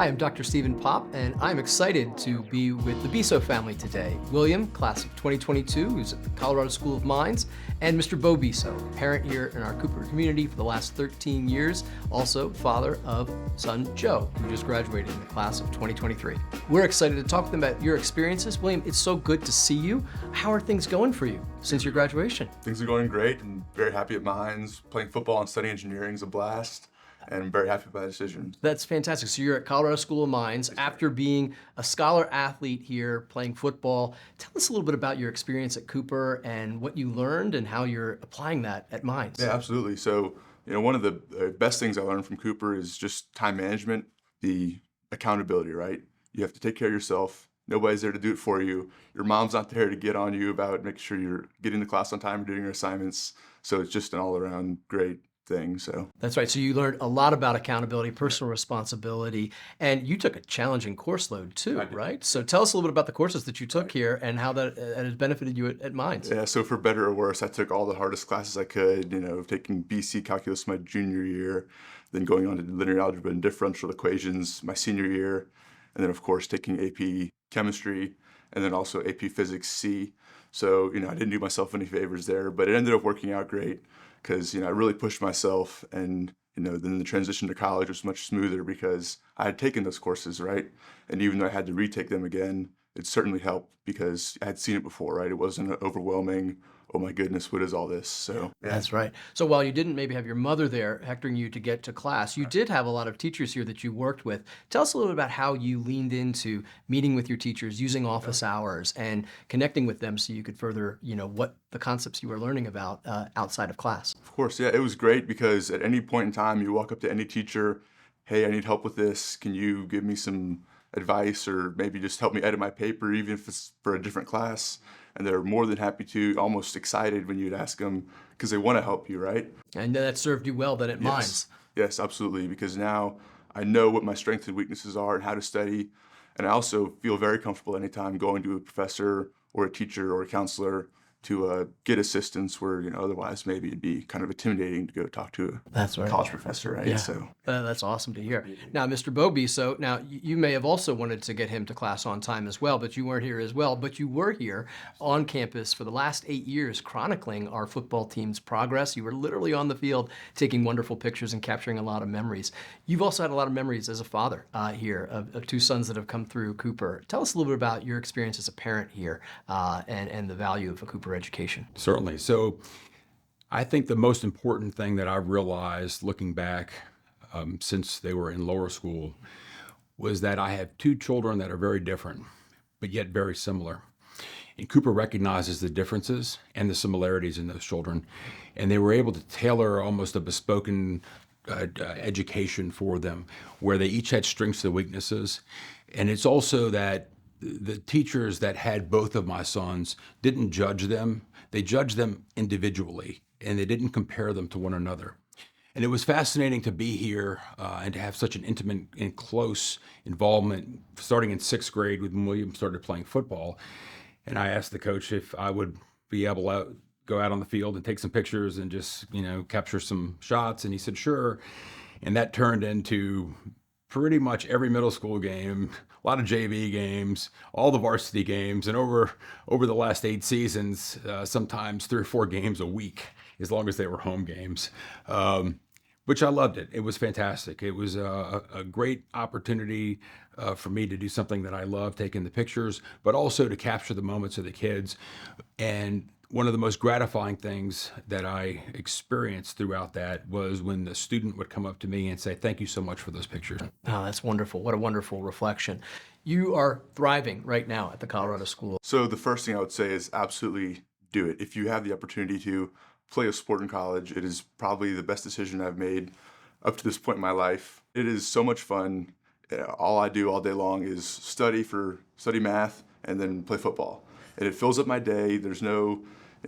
Hi, I'm Dr. Stephen Popp, and I'm excited to be with the Bisso family today. William, class of 2022, who's at the Colorado School of Mines, and Mr. Beau Bisso, a parent here in our Cooper community for the last 13 years, also father of son Joe, who just graduated in the class of 2023. We're excited to talk with them about your experiences. William, it's so good to see you. How are things going for you since your graduation? Things are going great, and very happy at Mines. Playing football and studying engineering is a blast, and I'm very happy with my decision. That's fantastic. So you're at Colorado School of Mines after being a scholar athlete here, playing football. Tell us a little bit about your experience at Cooper and what you learned and how you're applying that at Mines. Yeah, absolutely. So, one of the best things I learned from Cooper is just time management, the accountability, right? You have to take care of yourself. Nobody's there to do it for you. Your mom's not there to get on you about making sure you're getting to class on time or doing your assignments. So it's just an all-around great thing. So That's right. So you learned a lot about accountability, personal responsibility, and you took a challenging course load too, right? So tell us a little bit about the courses that you took here and how that has benefited you at Mines. yeah, so for better or worse, I took all the hardest classes I could, taking BC calculus my junior year, then going on to linear algebra and differential equations my senior year, and then of course taking AP chemistry and then also AP physics C. So, I didn't do myself any favors there, but it ended up working out great because, I really pushed myself, and, then the transition to college was much smoother because I had taken those courses, right? And even though I had to retake them again, it certainly helped because I had seen it before, right? It wasn't an overwhelming, oh my goodness, what is all this? So yeah. That's right. So while you didn't maybe have your mother there hectoring you to get to class, you did have a lot of teachers here that you worked with. Tell us a little bit about how you leaned into meeting with your teachers, using office hours, and connecting with them so you could further, what the concepts you were learning about outside of class. Of course, yeah, it was great because at any point in time, you walk up to any teacher, hey, I need help with this. Can you give me some advice or maybe just help me edit my paper, even if it's for a different class? And they're more than happy to, almost excited when you'd ask them because they want to help you, right? And that served you well then at Mines. Yes, absolutely, because now I know what my strengths and weaknesses are and how to study. And I also feel very comfortable anytime going to a professor or a teacher or a counselor to get assistance where, otherwise maybe it'd be kind of intimidating to go talk to That's a right. college professor, right? Yeah. So That's awesome to hear. Now, Mr. Beau Bisso, now you may have also wanted to get him to class on time as well, but you weren't here as well. But you were here on campus for the last 8 years, chronicling our football team's progress. You were literally on the field taking wonderful pictures and capturing a lot of memories. You've also had a lot of memories as a father here of two sons that have come through Cooper. Tell us a little bit about your experience as a parent here and the value of a Cooper education. Certainly. So I think the most important thing that I've realized looking back since they were in lower school was that I have two children that are very different, but yet very similar. And Cooper recognizes the differences and the similarities in those children. And they were able to tailor almost a bespoken education for them where they each had strengths and weaknesses. And it's also that the teachers that had both of my sons didn't judge them. They judged them individually, and they didn't compare them to one another. And it was fascinating to be here and to have such an intimate and close involvement, starting in 6th grade when William started playing football. And I asked the coach if I would be able to go out on the field and take some pictures and just, capture some shots. And he said, sure. And that turned into pretty much every middle school game, a lot of JV games, all the varsity games, and over the last 8 seasons, sometimes 3 or 4 games a week, as long as they were home games, which I loved it. It was fantastic. It was a great opportunity for me to do something that I love, taking the pictures, but also to capture the moments of the kids. And one of the most gratifying things that I experienced throughout that was when the student would come up to me and say, thank you so much for those pictures. Oh, that's wonderful. What a wonderful reflection. You are thriving right now at the Colorado School. So the first thing I would say is absolutely do it. If you have the opportunity to play a sport in college, it is probably the best decision I've made up to this point in my life. It is so much fun. All I do all day long is study math and then play football. And it fills up my day. There's no,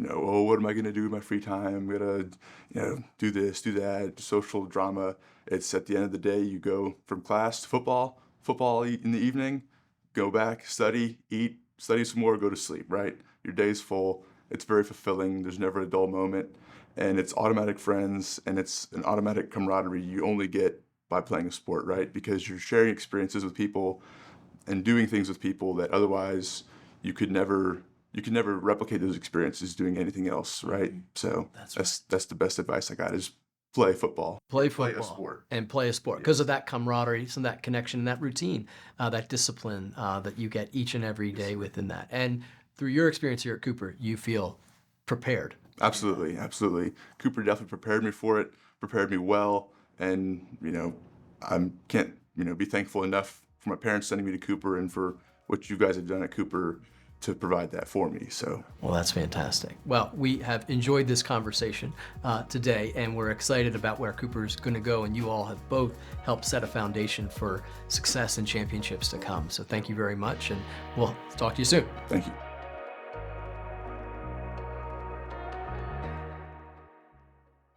oh, what am I going to do with my free time? I'm going to, do this, do that, social drama. It's at the end of the day, you go from class to football in the evening, go back, study, eat, study some more, go to sleep, right? Your day's full. It's very fulfilling. There's never a dull moment. And it's automatic friends and it's an automatic camaraderie you only get by playing a sport, right? Because you're sharing experiences with people and doing things with people that otherwise you could never replicate those experiences doing anything else, right? So that's the best advice I got is play football. Play a football sport. and play a sport because of that camaraderie, and that connection, and that routine, that discipline that you get each and every day within that. And through your experience here at Cooper, you feel prepared. Absolutely, absolutely. Cooper definitely prepared me for it, prepared me well, and I can't be thankful enough for my parents sending me to Cooper and for what you guys have done at Cooper to provide that for me. So, well, that's fantastic. Well, we have enjoyed this conversation today, and we're excited about where Cooper's going to go, and you all have both helped set a foundation for success and championships to come. So thank you very much, and we'll talk to you soon. Thank you.